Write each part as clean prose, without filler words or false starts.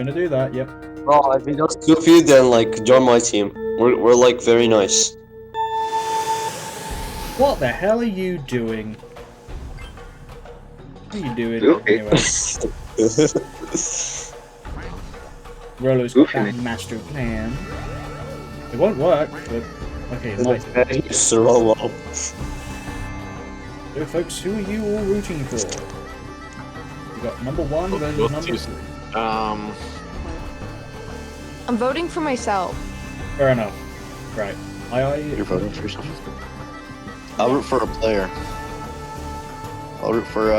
gonna do that, yep. Oh, if he does Goofy, then like join my team. We're like very nice. What the hell are you doing? What are you doing anyway? Rollo's got that master plan. It won't work, but okay, it might. So folks, who are you all rooting for? We got number 1 versus number 3. I'm voting for myself. Fair enough. Right. You're voting for yourself? I'll root for a player. I'll root for,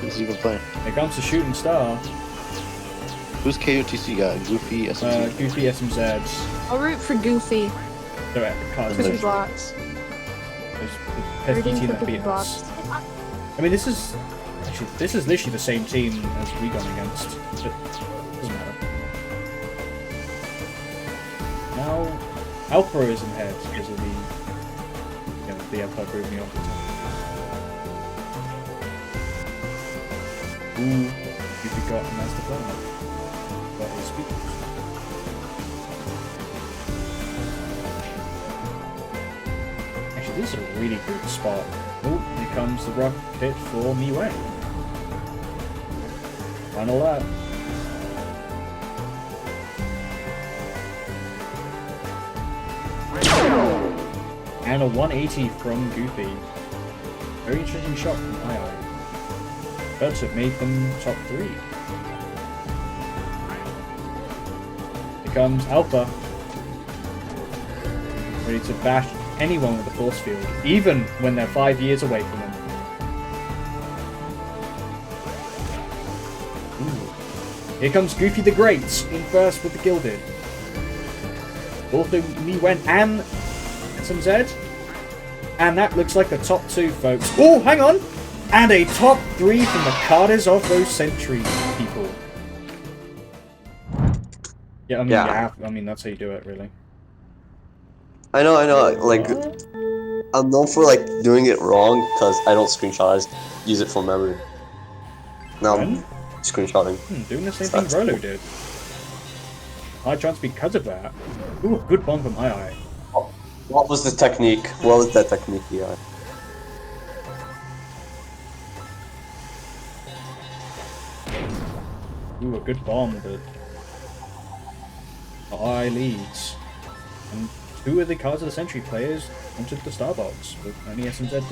who's even playing? Here comes the shooting star. Who's KOTC got? Goofy, SMZ? Goofy, SMZ. I'll root for Goofy. They're at the Karts. Goofyblox. There's team that beat us. I mean, this is literally the same team as we gone against. But it doesn't matter. Now, Alpha is in head because of the Alpha proving me off the top. Ooh, Goofy got a master plan. Got his speakers. Actually, this is a really good spot. Oh, here comes the rocket for MeWhen. Final lap. And a 180 from Goofy. Very interesting shot from EiEi. But it made them top 3. Here comes Alpha. Ready to bash anyone with a force field, even when they're 5 years away from them. Ooh. Here comes Goofy the Great in first with the Gilded. Both MeWhen and TheSMZ. And that looks like the top 2, folks. Oh, hang on! And a top 3 from the Karters of those century people. Yeah, I mean, I mean, that's how you do it, really. I know. Like, I'm known for like doing it wrong because I don't screenshot. I just use it for memory. Now I'm screenshotting. Doing the same thing Rolo did. High chance because of that. Ooh, good bomb from EiEi. What was the technique? What was that technique, EiEi? Ooh, a good bomb, but EiEi leads. And 2 of the Cards of the Century players entered the Starbox, but only SMZ did.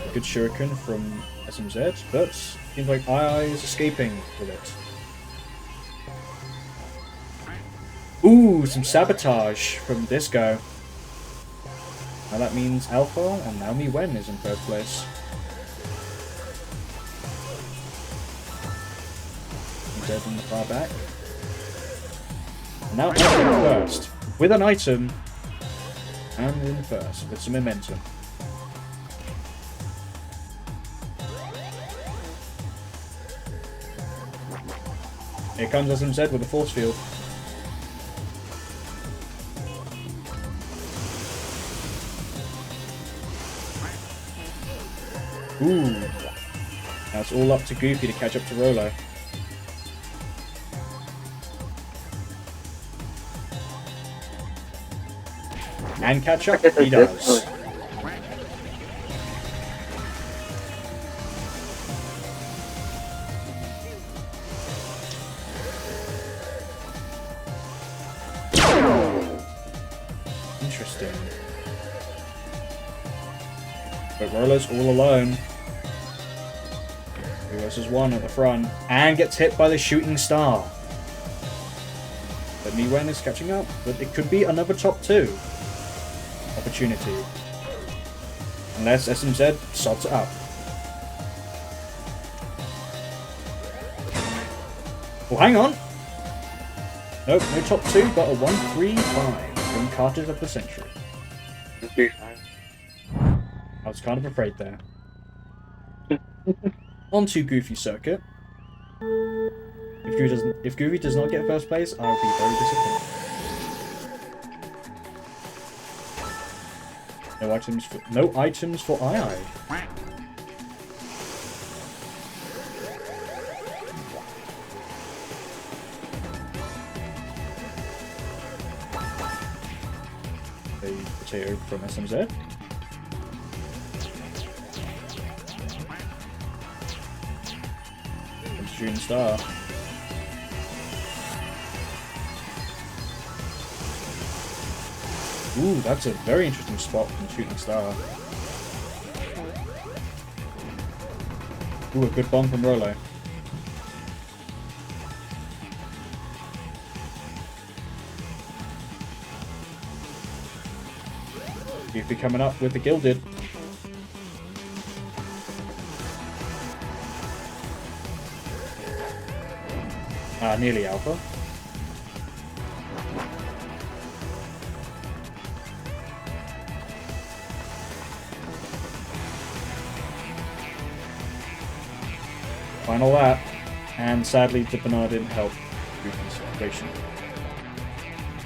A good shuriken from SMZ, but seems like EiEi is escaping with it. Ooh, some sabotage from Disco. Now that means Alpha, and now MeWhen is in 3rd place. Dead in the far back. And now Alpha in first, with an item, and in first, with some momentum. Here comes SMZ with a force field. Ooh. Now it's all up to Goofy to catch up to Rolo. And catch up, he does. Interesting. But Rolo's all alone. 2 versus 1 at the front, and gets hit by the shooting star. But MeWhen is catching up, but it could be another top 2 opportunity. Unless SMZ sods it up. Oh, hang on! Nope, no top 2, but a 1-3-5 from Karters of the Century. I was kind of afraid there. On to Goofy Circuit. If Goofy does not get 1st place, I will be very disappointed. No items for EiEi. potato from SMZ. Comes Shooting Star. Ooh, that's a very interesting spot from Shooting Star. Ooh, a good bomb from Rolo. Goofy coming up with the Gilded. Nearly Alpha. Final lap. And sadly, the banana didn't help Goofy's situation.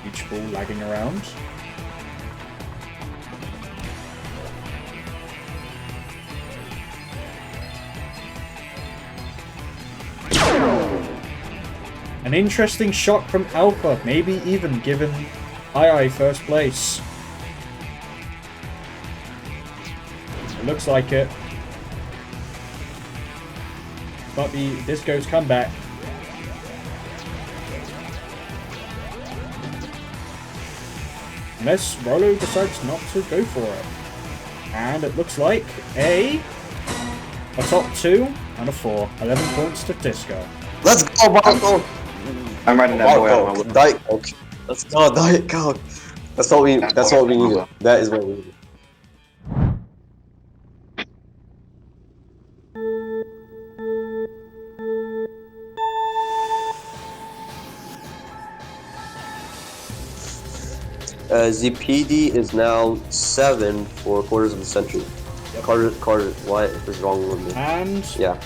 Each ball lagging around. An interesting shot from Alpha, maybe even giving EiEi first place. It looks like it. Might be Disco's comeback. Unless Rolo decides not to go for it. And it looks like a top 2 and a 4. 11 points to Disco. Let's go, Marco! I'm riding that boy out of my way. Diet Coke. Let's go, Diet Coke. That's what we needed. That is what we needed. ZPD is now 7 for quarters of a century. Yep. Carter, what is wrong with me? And yeah.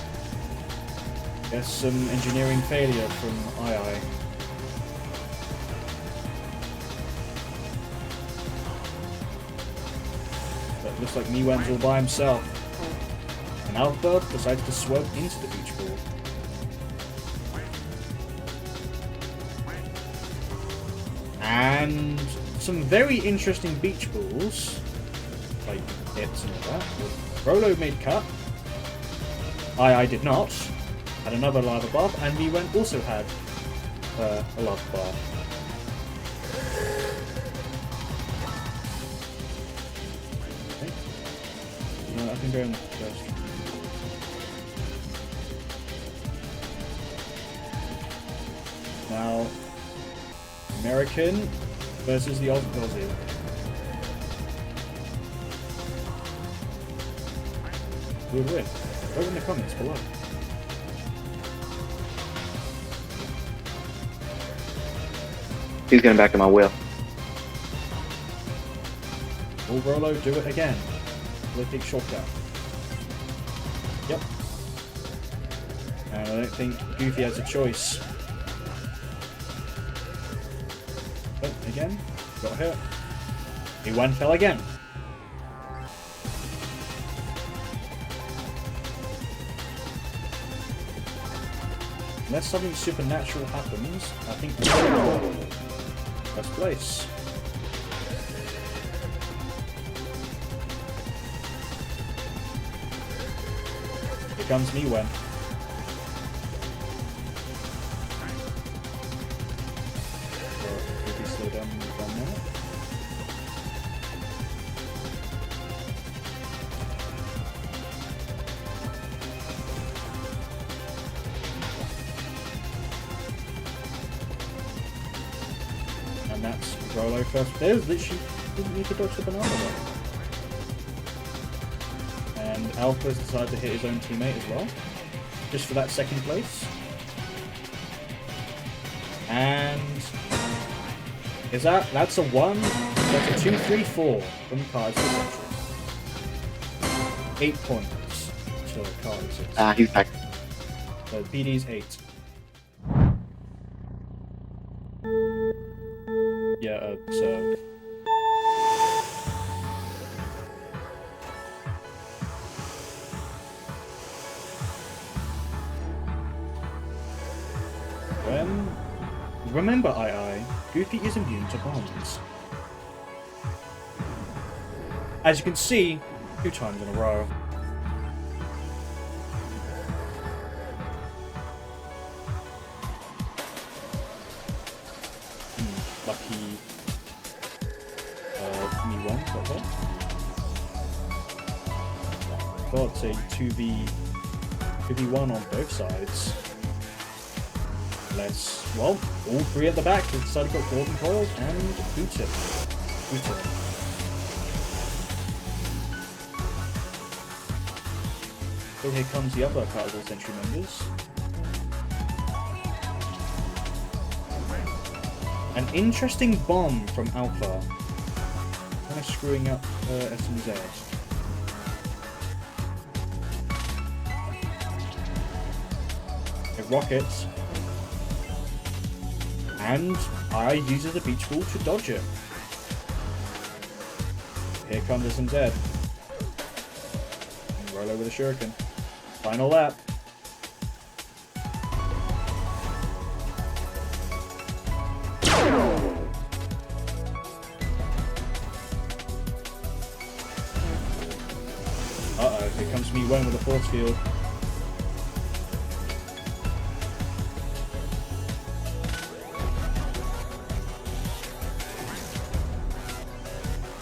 There's some engineering failure from EiEi. But looks like MeWhen's all by himself. And Alpha decides to swerve into the beach ball. And some very interesting beach balls, like hits and all that. Rolo made cut. EiEi did not. Had another lava bath, and MeWhen also had a lava bath. Okay. I can go in first. Now, American versus the Aussie. Who would win? Vote in the comments below. He's getting back in my wheel. Will Rolo do it again? Will it take shortcut? Yep. And I don't think Goofy has a choice. Oh, again. Got hurt. MeWhen fell again. Unless something supernatural happens, I think first place. Here comes MeWhen. Maybe slow down there. And that's Rolo first. There's literally didn't need to dodge the banana though. And Alpha's decided to hit his own teammate as well. Just for that second place. And that's a 1, that's a 2, 3, 4 from Karts to Central. 8 points to Karts. He's back. So BD's 8. Yeah, so remember EiEi, Goofy is immune to bombs. as you can see, 2 times in a row. Lucky MeWhen, is that there? God, it's a 2v1 on both sides. Well, all 3 at the back. We've decided to put golden coils and boot it. So here comes the other Karters entry members. An interesting bomb from Alpha. Kind of screwing up SMZ. A rocket. And EiEi uses a beach ball to dodge it. Here comes TheSMZ. And Rolo with a shuriken. Final lap. Uh-oh, here comes MeWhen with a force field.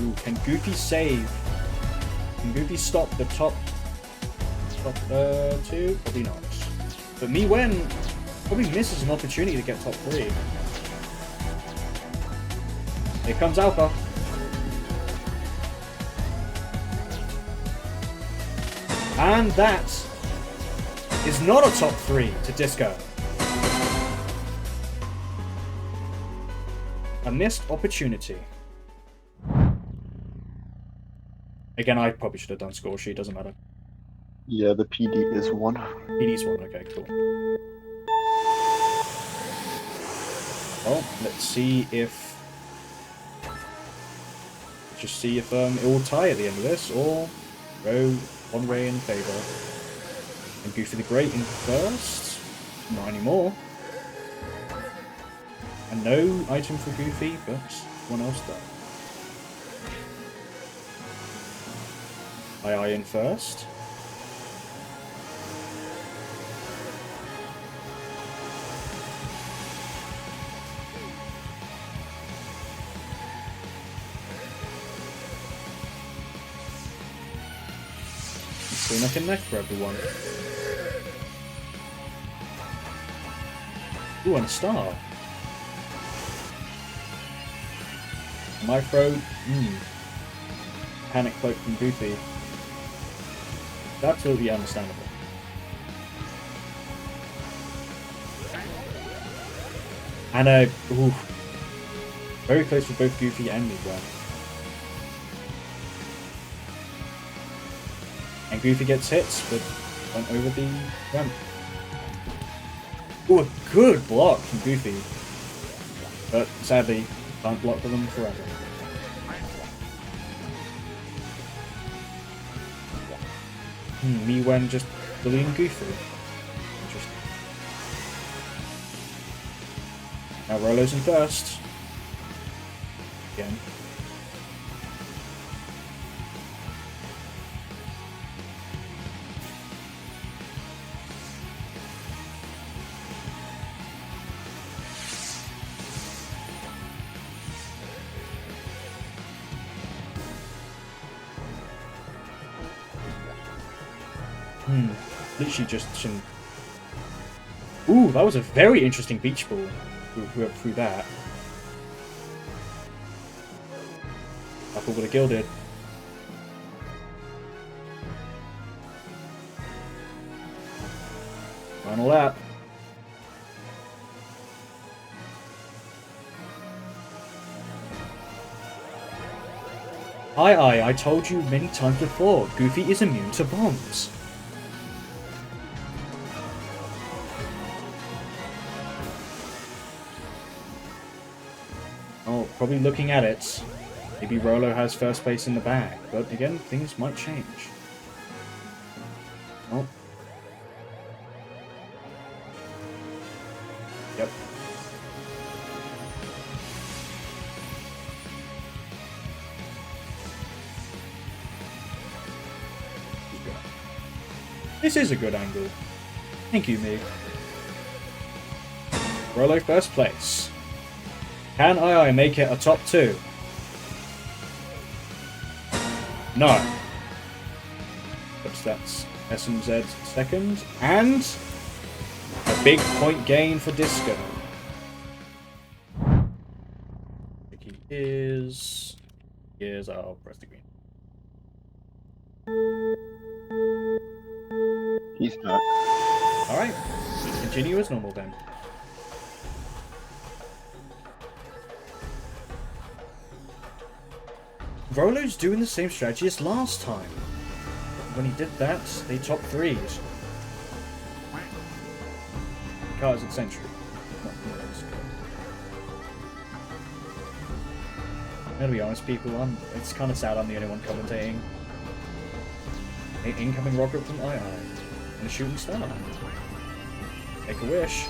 Ooh, can Goofy save? Can Goofy stop the top 2? Probably not. But MeWhen probably misses an opportunity to get top 3. Here comes Alpha. And that is not a top 3 to Disco. A missed opportunity. Again, I probably should have done score sheet, doesn't matter. Yeah, the PD is 1. PD's 1, okay, cool. Well, let's see if... Just see if it will tie at the end of this, or go one way in favour. And Goofy the Great in first. Not anymore. And no item for Goofy, but someone else does. EiEi in first. So neck and neck for everyone. Ooh, and a star. Micro. Panic cloak from Goofy. Absolutely understandable. And ooh, very close for both Goofy and MeWhen. And Goofy gets hits, but went over the ramp. Ooh, a good block from Goofy. But sadly, can't block for them forever. MeWhen just bullying Goofy. Interesting. Now Rolo's in first. Again. Literally just some... Ooh, that was a very interesting beach ball. Whoever threw that. Apple would have gilded. Final lap. EiEi, I told you many times before, Goofy is immune to bombs. Oh, probably looking at it. Maybe Rolo has first place in the bag, but again, things might change. Oh. Yep. This is a good angle. Thank you, me. Rolo first place. Can EiEi make it a top 2? No. But that's TheSMZ second. And a big point gain for Disco. Here's... I'll press the green. He's not. Alright. Continue as normal then. Rolo's doing the same strategy as last time. When he did that, they top 3'd. Karters at Century. To be honest, people, it's kind of sad I'm the only one commentating. An incoming rocket from EiEi. And a shooting star. Make a wish.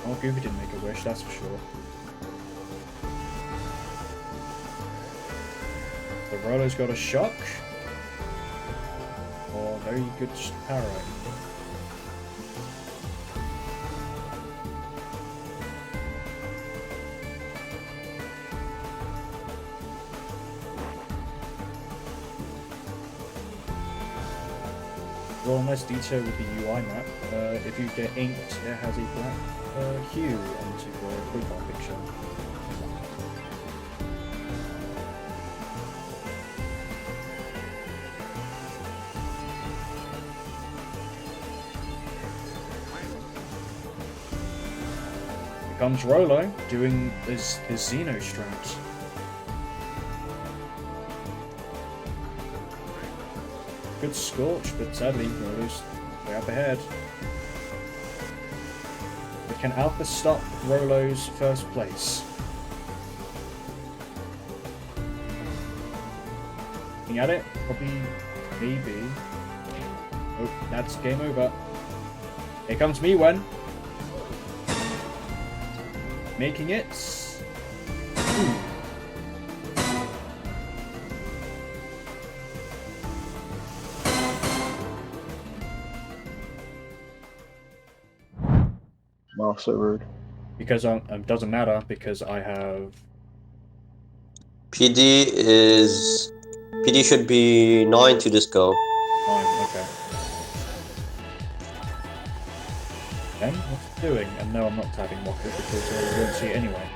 Oh, Goofy didn't make a wish, that's for sure. The Rolo's got a shock. Or very good power. Well, nice detail with the UI map. If you get inked, it has a black hue onto your profile picture. Here comes Rolo doing his Xeno strat. Good scorch, but sadly, Rolo's way up ahead. But can Alpha stop Rolo's first place? Looking at it, probably, maybe. Oh, that's game over. Here comes MeWhen. Making it. Ooh. So rude. Because doesn't matter because I have PD should be 9 to Disco. 9. Okay. Then what's it doing? And no, I'm not tapping rocket because I won't see it anyway.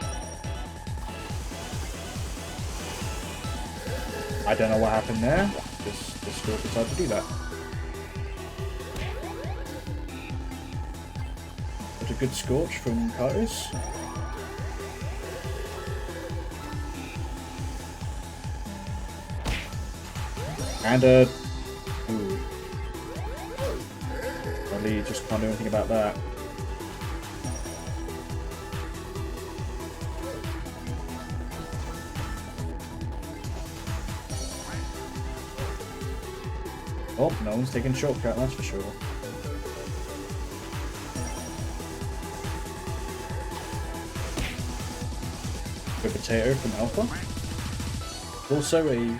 I don't know what happened there. Just Disco decided to do that. A good scorch from Karters. And ooh. Really just can't do anything about that. Oh, no one's taking shortcut, that's for sure. Good potato from Alpha. Also a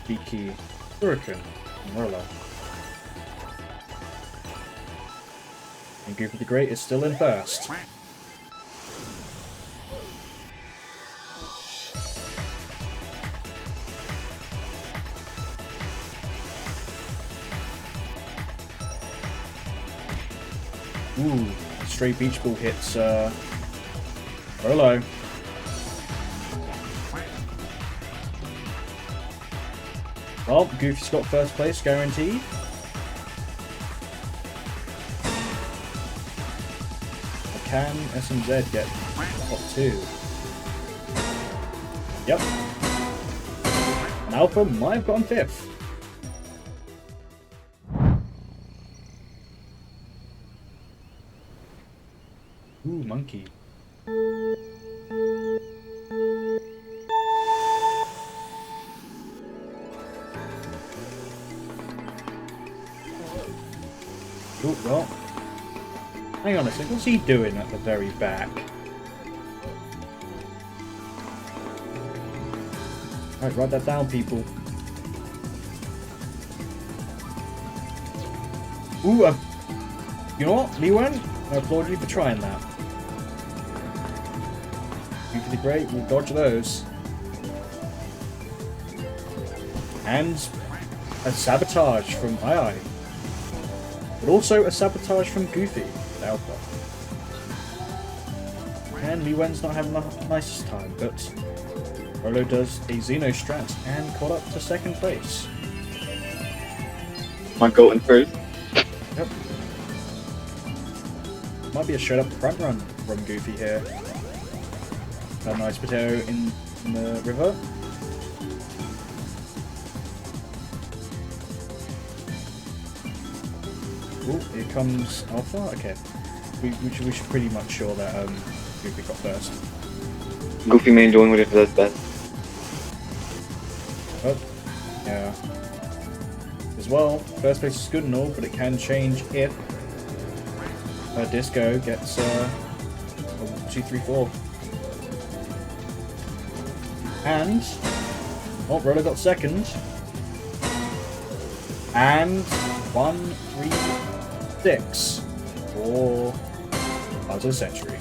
beaky hurricane from Rolo. And Goofy the Great is still in first. Ooh, straight beach ball hits Rolo. Well, Goofy's got first place, guaranteed. Can SMZ get top 2? Yep. And Alpha might have gotten 5th. Ooh, monkey. Oh, well. Hang on a second, what's he doing at the very back? Alright, write that down, people. Ooh, you know what, MeWhen? I applaud you for trying that. Goofy the Great will dodge those. And a sabotage from EiEi. But also a sabotage from Goofy, the Alpha. And MeWhen's not having the nicest time, but Rolo does a Xeno strat and caught up to second place. My goat in first. Yep. Might be a straight up front run from Goofy here. A nice potato in the river. Oh, here comes Alpha. Okay, we should pretty much sure that Goofy got first. Goofy main doing what it does best. Oh, yeah. As well, first place is good and all, but it can change if Disco gets 2, 3, 4. And Rolo got second. And 1, 3, 6 for Cards of the Century.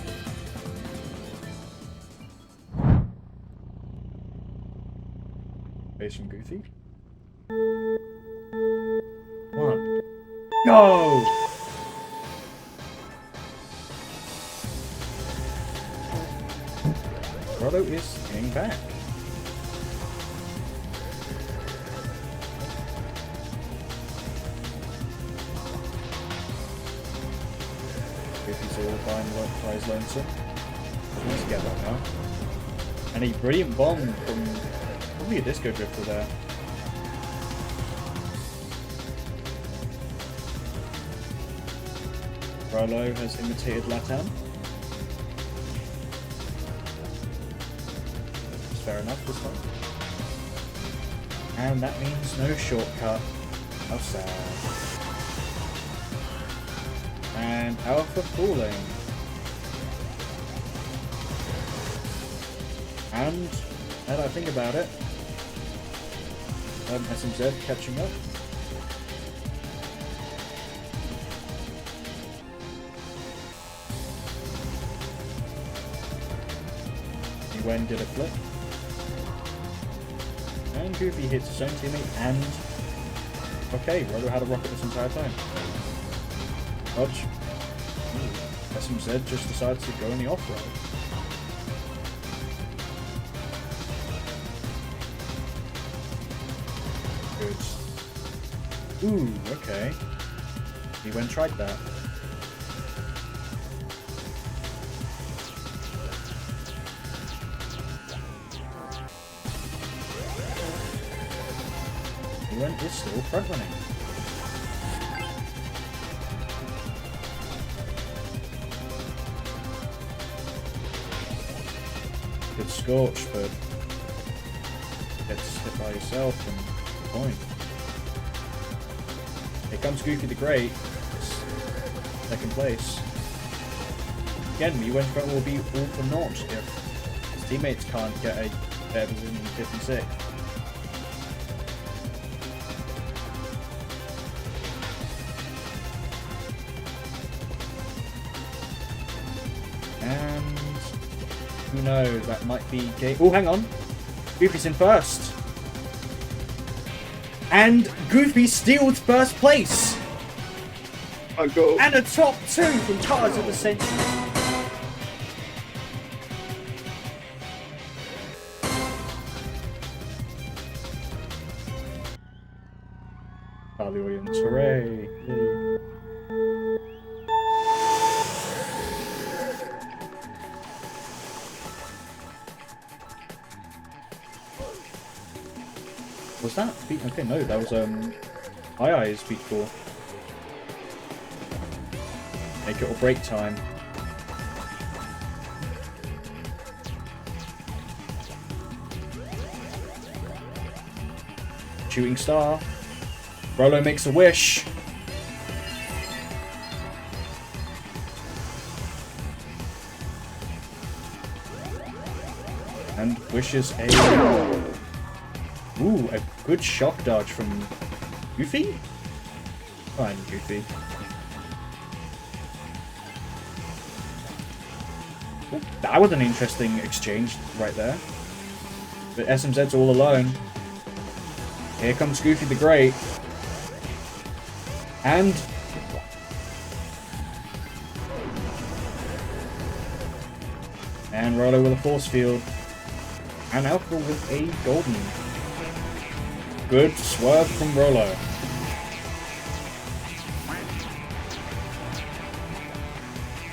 Base from Goofy. 1. Go! Rolo is getting back. Goofy's all by his lonesome. Let's get that now. And a brilliant bomb from probably a disco drifter there. Rolo has imitated Latam. It's fair enough this time. And that means no shortcut. How sad. And Alpha falling. And now that I think about it, SMZ catching up. MeWhen did a flip. And Goofy hits his own teammate and... Okay, Rolo had a rocket this entire time. Dodge. SMZ just decides to go in the off-road. Good. Ooh, okay. MeWhen tried that. MeWhen is still front running. Good scorch, but gets hit by yourself and the point. Here comes Goofy the Great, second place. Again, MeWhen's front will be all for naught if his teammates can't get a better position than 56. And who knows, that might be game. Oh, hang on. Goofy's in first. And Goofy steals first place. My goat. And a top 2 from Cards of the Century. The audience, hooray! Yay. Was that beat? Okay, no, that was EiEi's beat 4. Make it or break time. Shooting star. Rolo makes a wish. And wishes a Ooh, a good shock dodge from Goofy? Fine, Goofy. Ooh, that was an interesting exchange right there. But SMZ's all alone. Here comes Goofy the Great. And... and Rollo with a force field. And Alpha with a golden. Good swerve from Rollo.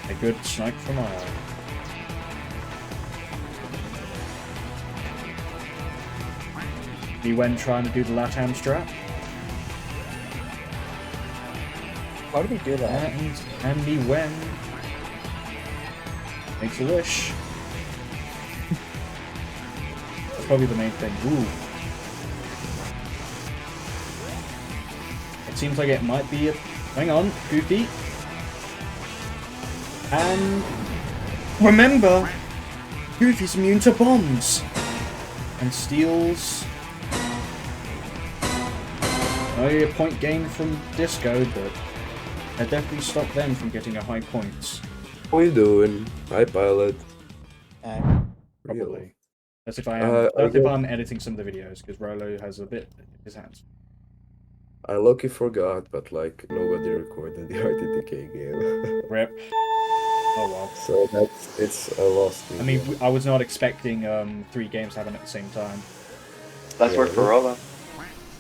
A good snipe from EiEi. MeWhen trying to do the LatAm strap. Why did he do that? And MeWhen makes a wish. That's probably the main thing. Ooh. It seems like it might be a... hang on, Goofy. And... remember! Goofy's immune to bombs! And steals... only a point gain from Disco, but that definitely stopped them from getting a high points. What are you doing? Hi, pilot. Probably. That's if I am. That's if I'm editing some of the videos, because Rollo has a bit in his hands. I lucky forgot, but like nobody recorded the RTTK game. Rip. Oh well. So it's a lost video. I mean, I was not expecting 3 games to happen at the same time. That's work for Rollo.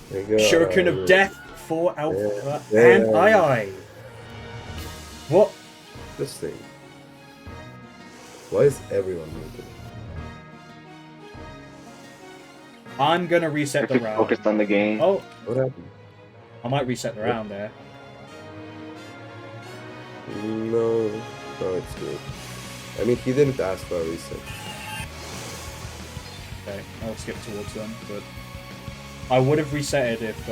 There you go. Shuriken of Death for Alpha Yeah. and EiEi. What? This thing. Why is everyone muted? I'm gonna reset the round. Focused on the game. Oh, What happened? I might reset the round there. No, it's good. I mean, he didn't ask for a reset. Okay, I'll skip towards them, but I would have reset it if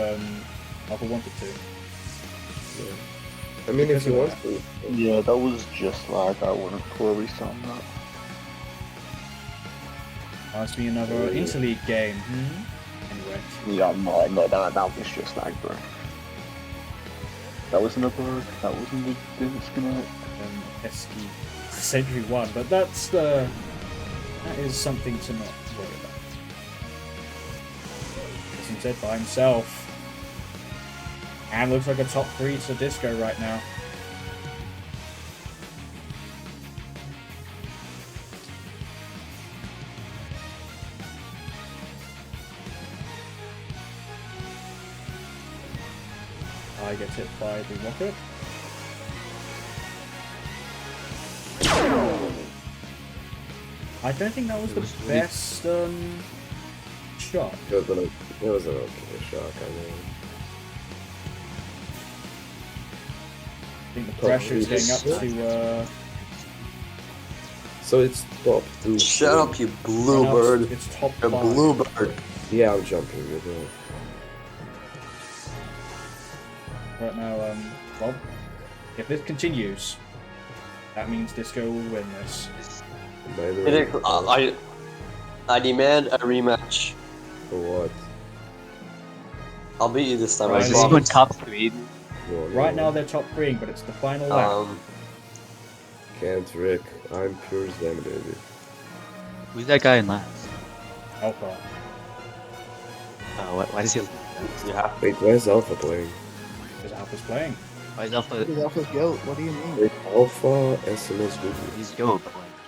Alpha wanted to. Yeah. I mean, if Because you of want to. Yeah, that was just lag. I wouldn't pull a reset on that. Must be another interleague game. Anyway. Yeah, no, that was just lag, bro. That wasn't a bug. That wasn't the disconnect. Pesky Century 1, but that's the... that is something to not worry about. TheSMZ by himself. And looks like a top 3 to Disco right now. I get hit by the rocket. I don't think that was the best shot. It was an okay shot, I mean. I think the pressure is getting up to So it's top 2. Shut up, you bluebird. it's top A 5. bluebird. Yeah, I'm jumping with it. Right now, well, if this continues, that means Disco will win this. By the way, I demand a rematch. for what? I'll beat you this time. Right, I this promise. one's top 3. Right now they're top 3, but it's the final lap. Can't, Rick. I'm pure Zen, baby. Who's that guy in last? Alpha. Why is he? Yeah. Wait, where's Alpha playing? Because Alpha's playing. Why is Alpha? He's Alpha's goat. What do you mean? Wait, Alpha, SMS, Google. He's goat.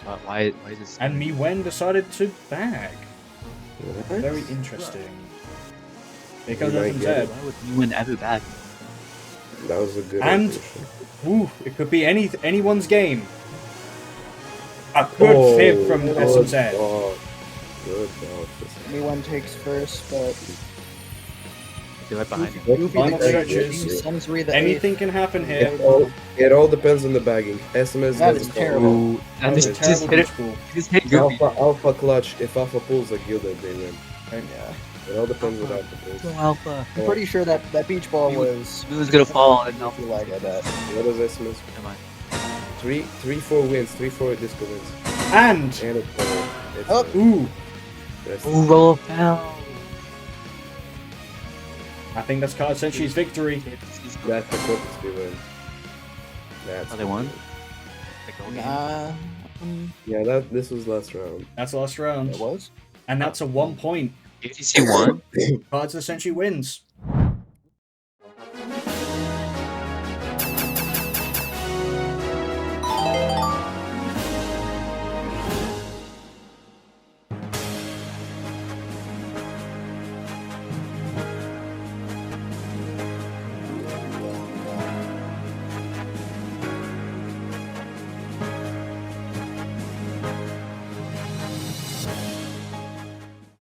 But like, why is this? And MeWhen decided to bag. What? Very interesting. Here comes You might get SMZ. Why would you win ever back? That was a good And- addition. Ooh, it could be anyone's game. A good fib from SMZ. Good dog. MeWhen takes first, but They're right behind him. Goofy Final the Great stretches. beating SMZ the Anything can happen here. It all depends on the bagging. SMS That gets is terrible. Ooh, That and was this a just terrible hit it. school. Just hit Goofy. Alpha clutch. If Alpha pulls a gilded, they win. Yeah. It all depends what Alpha Go pulls. Alpha. I'm pretty sure that beach ball was. He was gonna fall and I no. feel like I bet. What does SMS? Come on. 3-4 wins. 3-4 disco wins. And And it's Oh. ooh, that's Ooh, roll fell. I think that's Card Century's victory. That's the KOTC win. That's Oh, they won? Nah. Yeah, this was last round. That's the last round. It was? And that's a 1 point. KOTC won? Cards Century wins.